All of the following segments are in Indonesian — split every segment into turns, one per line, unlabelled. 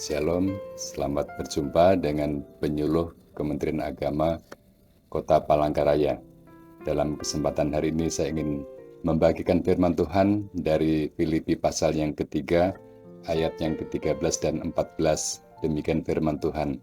Shalom, selamat berjumpa dengan penyuluh Kementerian Agama Kota Palangkaraya. Dalam kesempatan hari ini saya ingin membagikan firman Tuhan dari Filipi pasal yang ketiga, ayat yang ke-13 dan 14. Demikian firman Tuhan.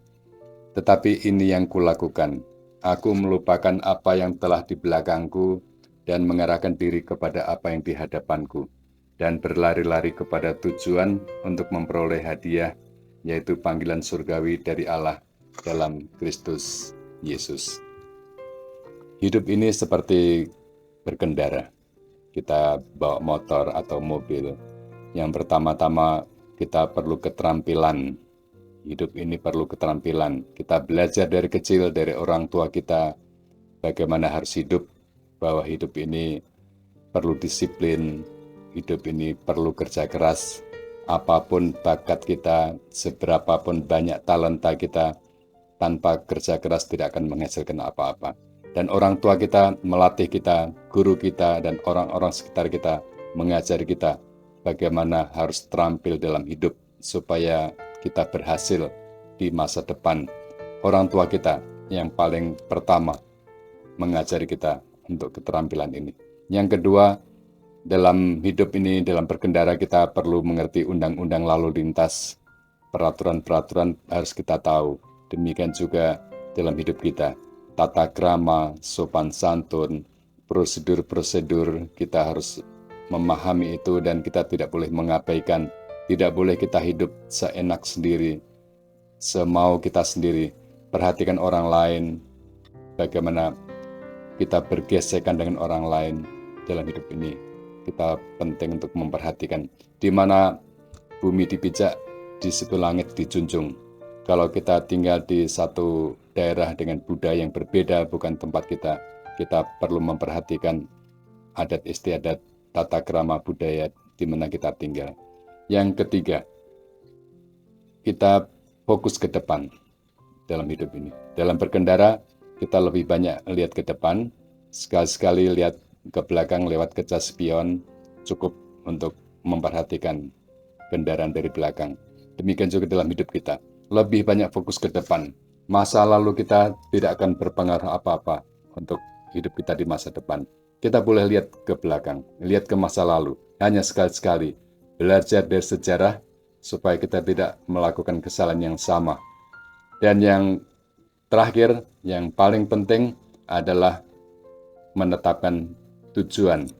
Tetapi ini yang kulakukan, aku melupakan apa yang telah di belakangku dan mengarahkan diri kepada apa yang di hadapanku, dan berlari-lari kepada tujuan untuk memperoleh hadiah, yaitu panggilan surgawi dari Allah dalam Kristus Yesus. Hidup ini seperti berkendara. Kita bawa motor atau mobil. Yang pertama-tama kita perlu keterampilan. Hidup ini perlu keterampilan. Kita belajar dari kecil, dari orang tua kita, bagaimana harus hidup, bahwa hidup ini perlu disiplin, hidup ini perlu kerja keras. Apapun bakat kita, seberapapun banyak talenta kita, tanpa kerja keras tidak akan menghasilkan apa-apa. Dan orang tua kita melatih kita, guru kita, dan orang-orang sekitar kita mengajari kita bagaimana harus terampil dalam hidup supaya kita berhasil di masa depan. Orang tua kita yang paling pertama mengajari kita untuk keterampilan ini. Yang kedua, dalam hidup ini, dalam berkendara kita perlu mengerti undang-undang lalu lintas. Peraturan-peraturan harus kita tahu. Demikian juga dalam hidup kita. Tata krama, sopan santun, prosedur-prosedur kita harus memahami itu dan kita tidak boleh mengabaikan. Tidak boleh kita hidup seenak sendiri, semau kita sendiri. Perhatikan orang lain, bagaimana kita bergesekan dengan orang lain dalam hidup ini. Kita penting untuk memperhatikan di mana bumi dipijak, di situ langit dijunjung. Kalau kita tinggal di satu daerah dengan budaya yang berbeda, bukan tempat kita perlu memperhatikan adat istiadat, tata krama budaya di mana kita tinggal. Yang ketiga, kita fokus ke depan dalam hidup ini. Dalam berkendara, kita lebih banyak lihat ke depan, sekali-sekali lihat ke belakang lewat kaca spion, cukup untuk memperhatikan kendaraan dari belakang. Demikian juga dalam hidup kita, lebih banyak fokus ke depan. Masa lalu kita tidak akan berpengaruh apa-apa untuk hidup kita di masa depan. Kita boleh lihat ke belakang, lihat ke masa lalu, hanya sekali-sekali. Belajar dari sejarah supaya kita tidak melakukan kesalahan yang sama. Dan yang terakhir, yang paling penting adalah menetapkan tujuan.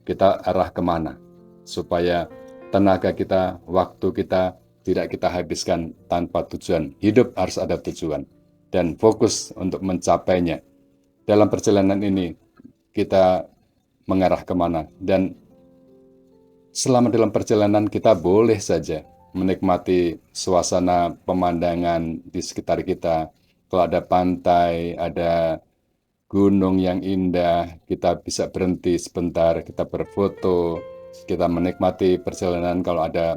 Kita arah kemana, supaya tenaga kita, waktu kita tidak kita habiskan tanpa tujuan. Hidup harus ada tujuan dan fokus untuk mencapainya. Dalam perjalanan ini kita mengarah kemana, dan selama dalam perjalanan kita boleh saja menikmati suasana pemandangan di sekitar kita. Kalau ada pantai, ada gunung yang indah, kita bisa berhenti sebentar, kita berfoto, kita menikmati perjalanan. Kalau ada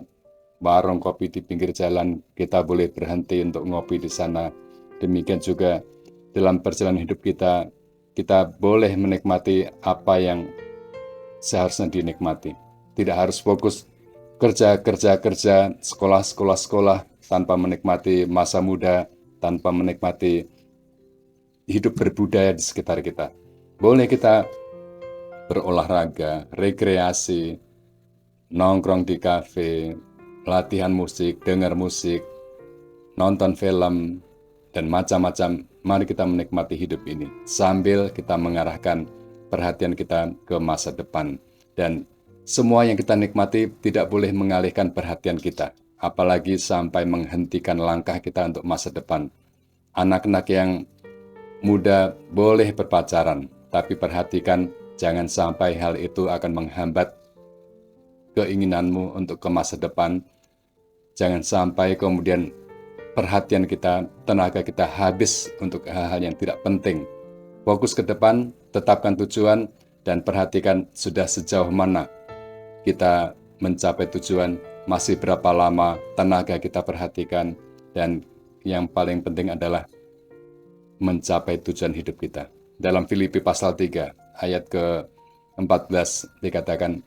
warung kopi di pinggir jalan, kita boleh berhenti untuk ngopi di sana. Demikian juga dalam perjalanan hidup kita, kita boleh menikmati apa yang seharusnya dinikmati. Tidak harus fokus kerja, sekolah, tanpa menikmati masa muda, tanpa menikmati hidup berbudaya di sekitar kita. Boleh kita berolahraga, rekreasi, nongkrong di kafe, latihan musik, dengar musik, nonton film, dan macam-macam. Mari kita menikmati hidup ini sambil kita mengarahkan perhatian kita ke masa depan. Dan semua yang kita nikmati tidak boleh mengalihkan perhatian kita, apalagi sampai menghentikan langkah kita untuk masa depan. Anak-anak yang muda boleh berpacaran, tapi perhatikan jangan sampai hal itu akan menghambat keinginanmu untuk ke masa depan. Jangan sampai kemudian perhatian kita, tenaga kita habis untuk hal-hal yang tidak penting. Fokus ke depan, tetapkan tujuan, dan perhatikan sudah sejauh mana kita mencapai tujuan, masih berapa lama tenaga kita perhatikan, dan yang paling penting adalah mencapai tujuan hidup kita. Dalam Filipi pasal 3 ayat ke-14 dikatakan,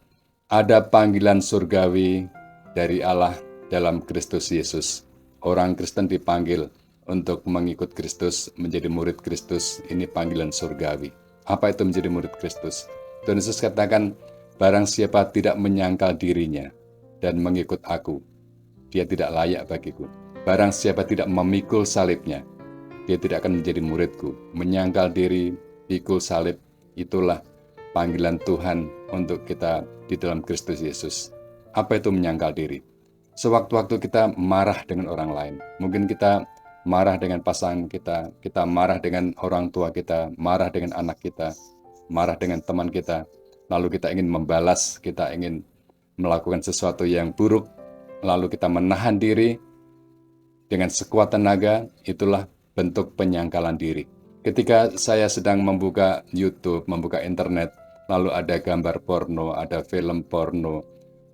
ada panggilan surgawi dari Allah dalam Kristus Yesus. Orang Kristen dipanggil untuk mengikut Kristus, menjadi murid Kristus. Ini panggilan surgawi. Apa itu menjadi murid Kristus? Tuhan Yesus katakan, barang siapa tidak menyangkal dirinya dan mengikut aku, dia tidak layak bagiku. Barang siapa tidak memikul salibnya, dia tidak akan menjadi muridku. Menyangkal diri, pikul salib, itulah panggilan Tuhan untuk kita di dalam Kristus Yesus. Apa itu menyangkal diri? Sewaktu-waktu kita marah dengan orang lain, mungkin kita marah dengan pasangan kita marah dengan orang tua kita, marah dengan anak kita, marah dengan teman kita, lalu kita ingin membalas, kita ingin melakukan sesuatu yang buruk, lalu kita menahan diri dengan sekuat tenaga, itulah bentuk penyangkalan diri. Ketika saya sedang membuka YouTube, membuka internet, lalu ada gambar porno, ada film porno,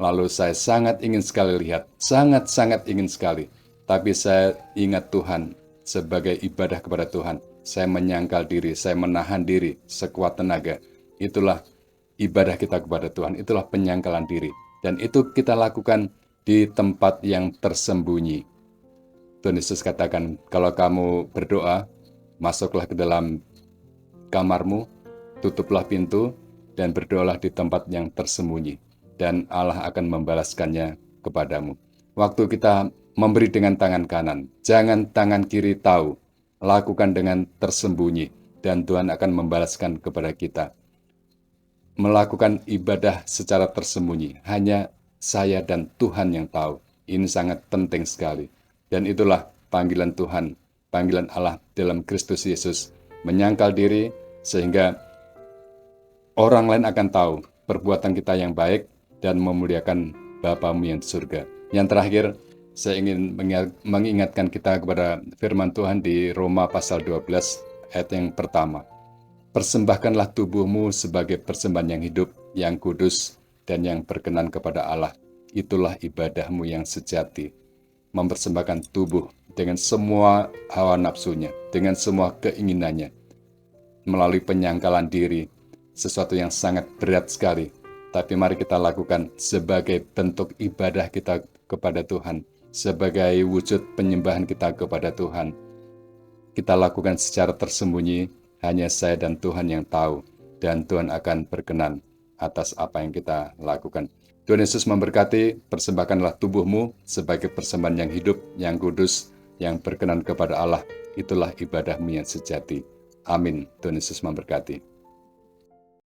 lalu saya sangat ingin sekali lihat, sangat-sangat ingin sekali. Tapi saya ingat Tuhan sebagai ibadah kepada Tuhan. Saya menyangkal diri, saya menahan diri sekuat tenaga. Itulah ibadah kita kepada Tuhan, itulah penyangkalan diri. Dan itu kita lakukan di tempat yang tersembunyi. Tuhan Yesus katakan, kalau kamu berdoa, masuklah ke dalam kamarmu, tutuplah pintu, dan berdoalah di tempat yang tersembunyi. Dan Allah akan membalaskannya kepadamu. Waktu kita memberi dengan tangan kanan, jangan tangan kiri tahu, lakukan dengan tersembunyi, dan Tuhan akan membalaskan kepada kita. Melakukan ibadah secara tersembunyi, hanya saya dan Tuhan yang tahu. Ini sangat penting sekali. Dan itulah panggilan Tuhan, panggilan Allah dalam Kristus Yesus. Menyangkal diri, sehingga orang lain akan tahu perbuatan kita yang baik, dan memuliakan Bapamu yang di surga. Yang terakhir, saya ingin mengingatkan kita kepada firman Tuhan di Roma pasal 12 ayat yang pertama. Persembahkanlah tubuhmu sebagai persembahan yang hidup, yang kudus, dan yang berkenan kepada Allah. Itulah ibadahmu yang sejati. Mempersembahkan tubuh dengan semua hawa nafsunya, dengan semua keinginannya, melalui penyangkalan diri, sesuatu yang sangat berat sekali. Tapi mari kita lakukan sebagai bentuk ibadah kita kepada Tuhan, sebagai wujud penyembahan kita kepada Tuhan. Kita lakukan secara tersembunyi, hanya saya dan Tuhan yang tahu, dan Tuhan akan berkenan atas apa yang kita lakukan. Tuhan Yesus memberkati. Persembahkanlah tubuhmu sebagai persembahan yang hidup, yang kudus, yang berkenan kepada Allah. Itulah ibadahmu yang sejati. Amin. Tuhan Yesus memberkati.